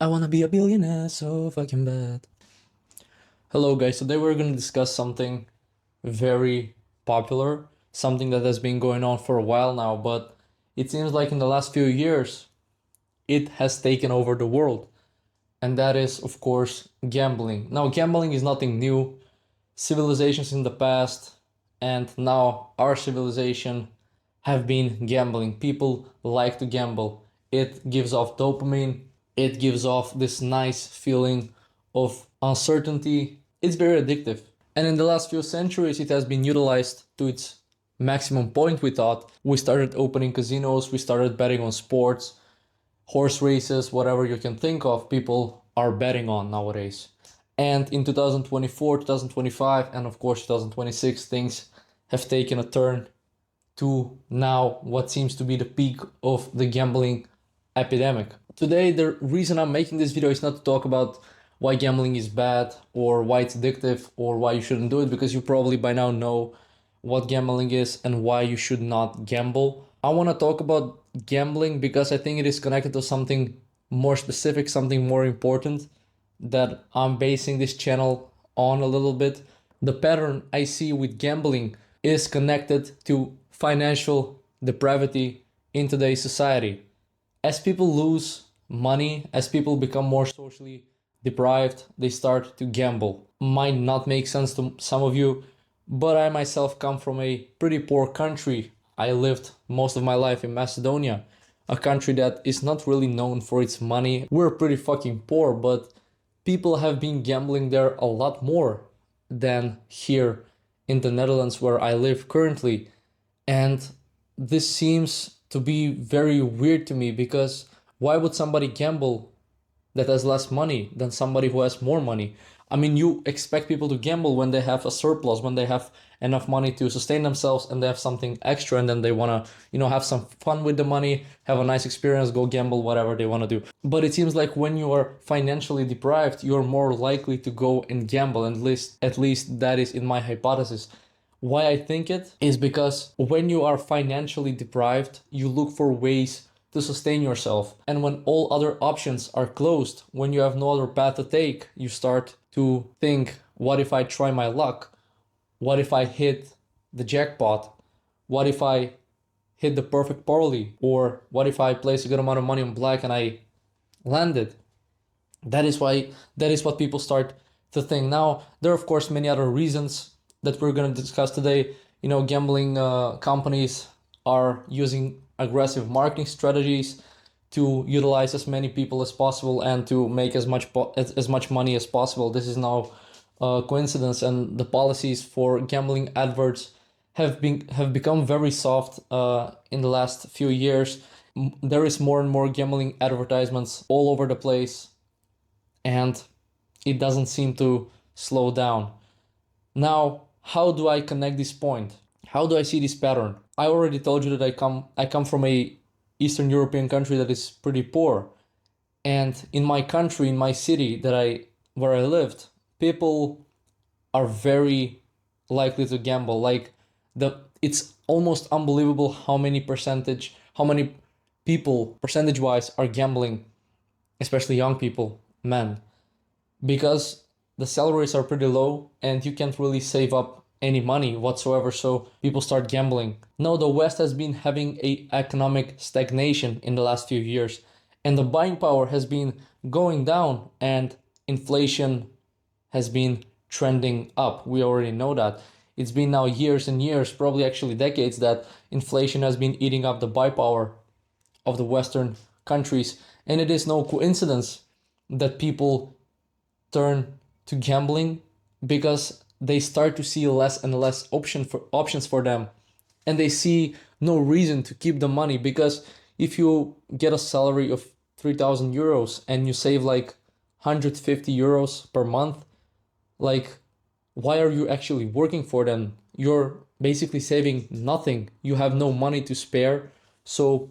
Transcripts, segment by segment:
I wanna be a billionaire so fucking bad. Hello guys, today we're gonna discuss something very popular, something that has been going on for a while now, but it seems like in the last few years it has taken over the world. And that is, of course, gambling. Now, gambling is nothing new. Civilizations in the past and now our civilization have been gambling. People like to gamble. It gives off dopamine, it gives off this nice feeling of uncertainty. It's very addictive. And in the last few centuries, it has been utilized to its maximum point, we thought. We started opening casinos, we started betting on sports, horse races, whatever you can think of, people are betting on nowadays. And in 2024, 2025, and of course 2026, things have taken a turn to now what seems to be the peak of the gambling epidemic. Today, the reason I'm making this video is not to talk about why gambling is bad or why it's addictive or why you shouldn't do it, because you probably by now know what gambling is and why you should not gamble. I want to talk about gambling because I think it is connected to something more specific, something more important that I'm basing this channel on a little bit. The pattern I see with gambling is connected to financial depravity in today's society. As people lose money, as people become more socially deprived, they start to gamble. Might not make sense to some of you, but I myself come from a pretty poor country. I lived most of my life in Macedonia, a country that is not really known for its money. We're pretty fucking poor, but people have been gambling there a lot more than here in the Netherlands where I live currently. And this seems to be very weird to me because why would somebody gamble that has less money than somebody who has more money? I mean, you expect people to gamble when they have a surplus, when they have enough money to sustain themselves and they have something extra and then they want to, have some fun with the money, have a nice experience, go gamble, whatever they want to do. But it seems like when you are financially deprived, you're more likely to go and gamble. At least that is in my hypothesis. Why I think it is because when you are financially deprived, you look for ways to sustain yourself. And when all other options are closed, when you have no other path to take, you start to think, what if I try my luck? What if I hit the jackpot? What if I hit the perfect parlay? Or what if I place a good amount of money on black and I landed? That is what people start to think. Now, there are of course many other reasons that we're going to discuss today. Gambling companies are using aggressive marketing strategies to utilize as many people as possible and to make as much money as possible. This is now a coincidence, and the policies for gambling adverts have become very soft in the last few years. There is more and more gambling advertisements all over the place, and it doesn't seem to slow down. Now, how do I connect this point? How do I see this pattern? I already told you that I come from a Eastern European country that is pretty poor. And in my country, in my city where I lived, people are very likely to gamble. Like it's almost unbelievable how many people percentage-wise are gambling, especially young people, men. Because the salaries are pretty low and you can't really save up any money whatsoever, so people start gambling. No, the West has been having a economic stagnation in the last few years, and the buying power has been going down and inflation has been trending up. We already know that. It's been now years and years, probably actually decades, that inflation has been eating up the buy power of the Western countries, and it is no coincidence that people turn to gambling because they start to see less and less options for them, and they see no reason to keep the money. Because if you get a salary of 3,000 euros and you save like 150 euros per month, like, why are you actually working for them? You're basically saving nothing. You have no money to spare. So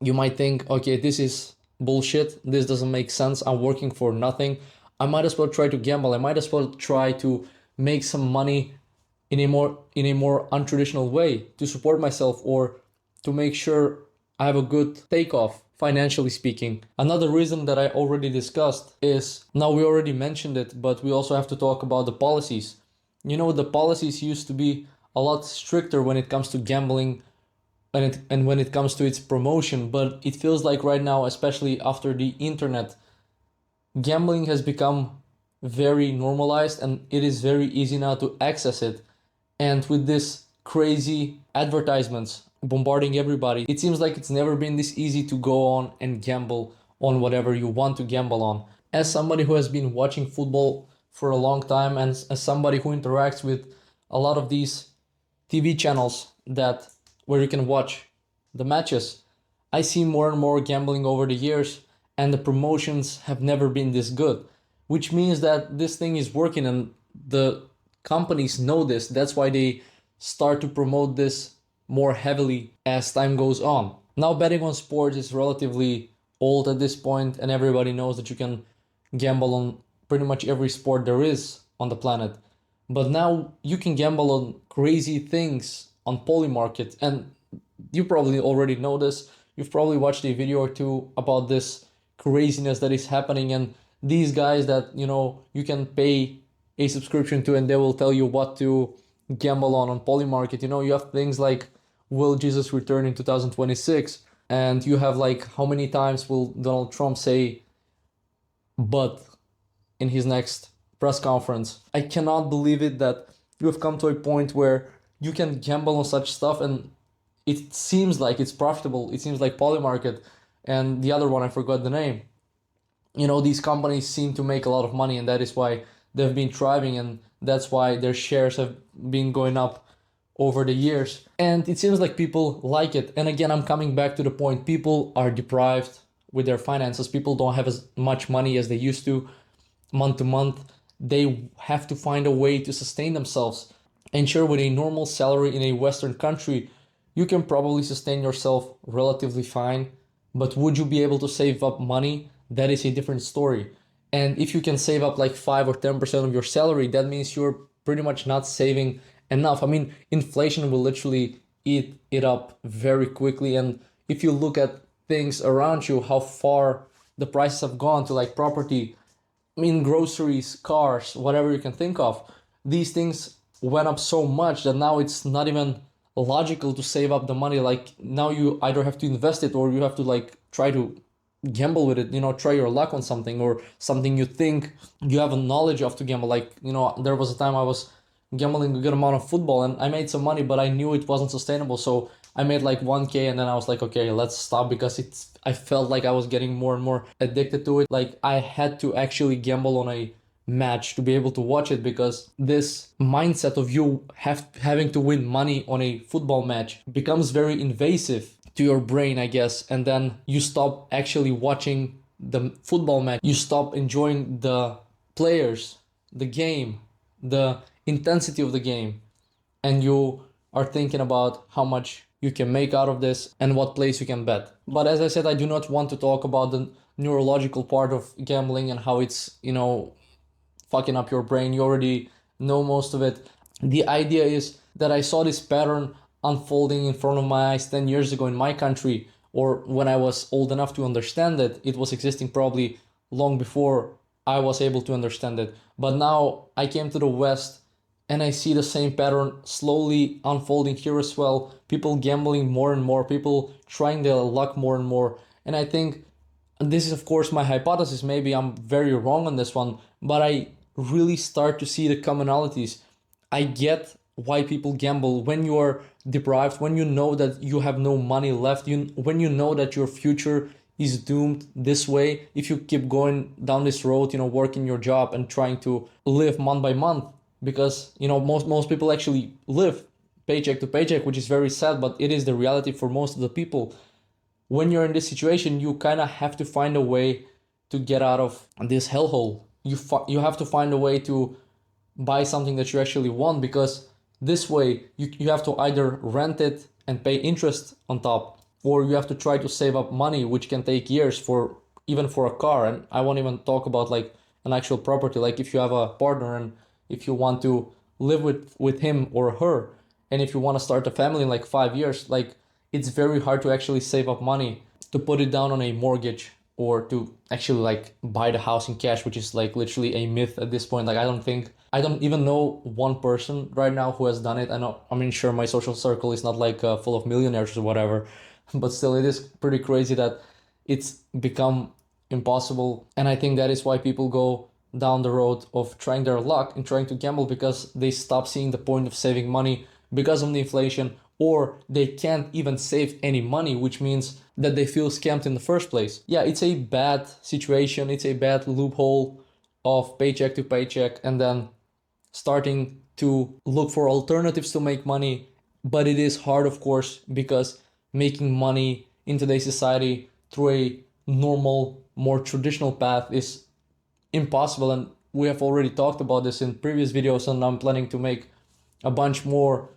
you might think, okay, this is bullshit. This doesn't make sense. I'm working for nothing. I might as well try to gamble. I might as well try to make some money in a more untraditional way to support myself or to make sure I have a good takeoff financially speaking. Another reason that I already discussed is, now we already mentioned it, but we also have to talk about the policies. The policies used to be a lot stricter when it comes to gambling and when it comes to its promotion, but it feels like right now, especially after the internet, gambling has become very normalized and it is very easy now to access it. And with this crazy advertisements bombarding everybody, it seems like it's never been this easy to go on and gamble on whatever you want to gamble on. As somebody who has been watching football for a long time, and as somebody who interacts with a lot of these TV channels that where you can watch the matches, I see more and more gambling over the years, and the promotions have never been this good, which means that this thing is working and the companies know this. That's why they start to promote this more heavily as time goes on. Now, betting on sports is relatively old at this point, and everybody knows that you can gamble on pretty much every sport there is on the planet. But now you can gamble on crazy things on Polymarket, and you probably already know this. You've probably watched a video or two about this craziness that is happening, and these guys that you can pay a subscription to and they will tell you what to gamble on Polymarket. You have things like, will Jesus return in 2026? And you have like, how many times will Donald Trump say but in his next press conference? I cannot believe it that you have come to a point where you can gamble on such stuff, and it seems like it's profitable. It seems like Polymarket and the other one, I forgot the name. These companies seem to make a lot of money, and that is why they've been thriving, and that's why their shares have been going up over the years. And it seems like people like it. And again, I'm coming back to the point, people are deprived with their finances. People don't have as much money as they used to month to month. They have to find a way to sustain themselves. And sure, with a normal salary in a Western country, you can probably sustain yourself relatively fine. But would you be able to save up money? That is a different story. And if you can save up like 5 or 10% of your salary, that means you're pretty much not saving enough. I mean, inflation will literally eat it up very quickly. And if you look at things around you, how far the prices have gone to, like property, I mean, groceries, cars, whatever you can think of, these things went up so much that now it's not even logical to save up the money. Like now you either have to invest it or you have to like try to gamble with it, try your luck on something or something you think you have a knowledge of to gamble. Like, there was a time I was gambling a good amount of football and I made some money, but I knew it wasn't sustainable. So I made like 1K and then I was like, okay, let's stop, because I felt like I was getting more and more addicted to it. Like I had to actually gamble on a match to be able to watch it, because this mindset of you having to win money on a football match becomes very invasive to your brain, I guess. And then you stop actually watching the football match. You stop enjoying the players, the game, the intensity of the game, and you are thinking about how much you can make out of this and what place you can bet. But as I said, I do not want to talk about the neurological part of gambling and how it's, fucking up your brain. You already know most of it. The idea is that I saw this pattern unfolding in front of my eyes 10 years ago in my country, or when I was old enough to understand it. It was existing probably long before I was able to understand it. But now I came to the West and I see the same pattern slowly unfolding here as well. People gambling more and more, people trying their luck more and more. And I think this is, of course, my hypothesis. Maybe I'm very wrong on this one, but I really start to see the commonalities. I get why people gamble when you are deprived, when you know that you have no money left, when you know that your future is doomed this way. If you keep going down this road, working your job and trying to live month by month, because most people actually live paycheck to paycheck, which is very sad, but it is the reality for most of the people. When you're in this situation, you kind of have to find a way to get out of this hellhole. You have to find a way to buy something that you actually want, because this way you have to either rent it and pay interest on top, or you have to try to save up money, which can take years for even for a car. And I won't even talk about like an actual property. Like if you have a partner and if you want to live with him or her, and if you want to start a family in like 5 years, like it's very hard to actually save up money to put it down on a mortgage or to actually like buy the house in cash, which is like literally a myth at this point. Like I don't even know one person right now who has done it. I mean, sure, my social circle is not like full of millionaires or whatever, but still it is pretty crazy that it's become impossible. And I think that is why people go down the road of trying their luck and trying to gamble, because they stop seeing the point of saving money because of the inflation, or they can't even save any money, which means that they feel scammed in the first place. Yeah, it's a bad situation. It's a bad loophole of paycheck to paycheck and then starting to look for alternatives to make money. But it is hard, of course, because making money in today's society through a normal, more traditional path is impossible. And we have already talked about this in previous videos, and I'm planning to make a bunch more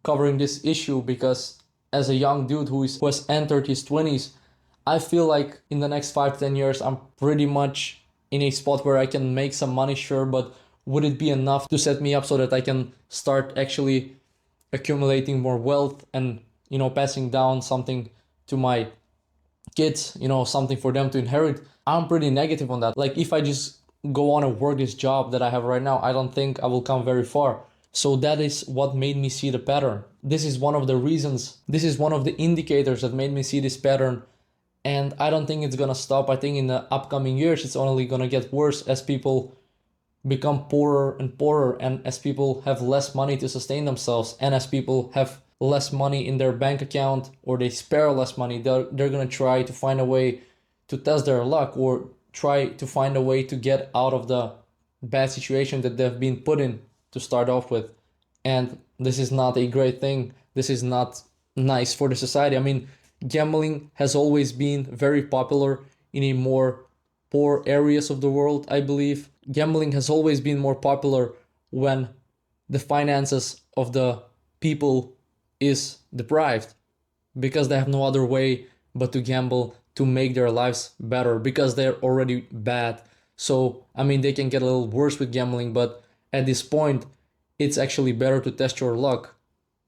covering this issue, because as a young dude who has entered his 20s, I feel like in the next 5 to 10 years I'm pretty much in a spot where I can make some money, sure, but would it be enough to set me up so that I can start actually accumulating more wealth and, you know, passing down something to my kids, you know, something for them to inherit? I'm pretty negative on that. Like, if I just go on and work this job that I have right now, I don't think I will come very far. So that is what made me see the pattern. This is one of the reasons, this is one of the indicators that made me see this pattern. And I don't think it's gonna stop. I think in the upcoming years, it's only gonna get worse as people become poorer and poorer, and as people have less money to sustain themselves, and as people have less money in their bank account, or they spare less money, they're gonna try to find a way to test their luck, or try to find a way to get out of the bad situation that they've been put in to start off with. And this is not a great thing. This is not nice for the society. I mean, gambling has always been very popular in a more poor areas of the world, I believe. Gambling has always been more popular when the finances of the people is deprived, because they have no other way but to gamble to make their lives better, because they're already bad. So, I mean, they can get a little worse with gambling, but at this point, it's actually better to test your luck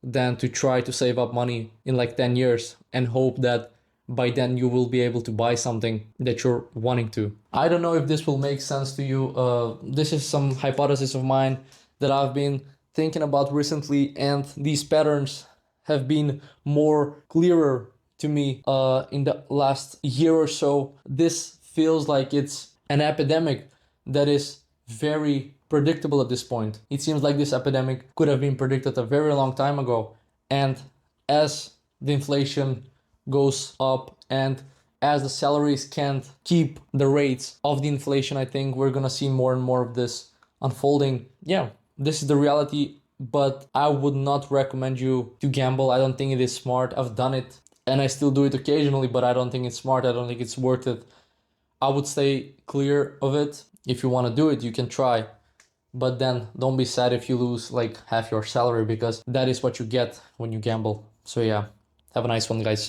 than to try to save up money in like 10 years and hope that by then you will be able to buy something that you're wanting to. I don't know if this will make sense to you. This is some hypothesis of mine that I've been thinking about recently, and these patterns have been more clearer to me in the last year or so. This feels like it's an epidemic that is very predictable at this point. It seems like this epidemic could have been predicted a very long time ago. And as the inflation goes up and as the salaries can't keep the rates of the inflation, I think we're gonna see more and more of this unfolding. Yeah, this is the reality, but I would not recommend you to gamble. I don't think it is smart. I've done it and I still do it occasionally, but I don't think it's smart. I don't think it's worth it. I would stay clear of it. If you want to do it, you can try. But then don't be sad if you lose like half your salary, because that is what you get when you gamble. So yeah, have a nice one, guys.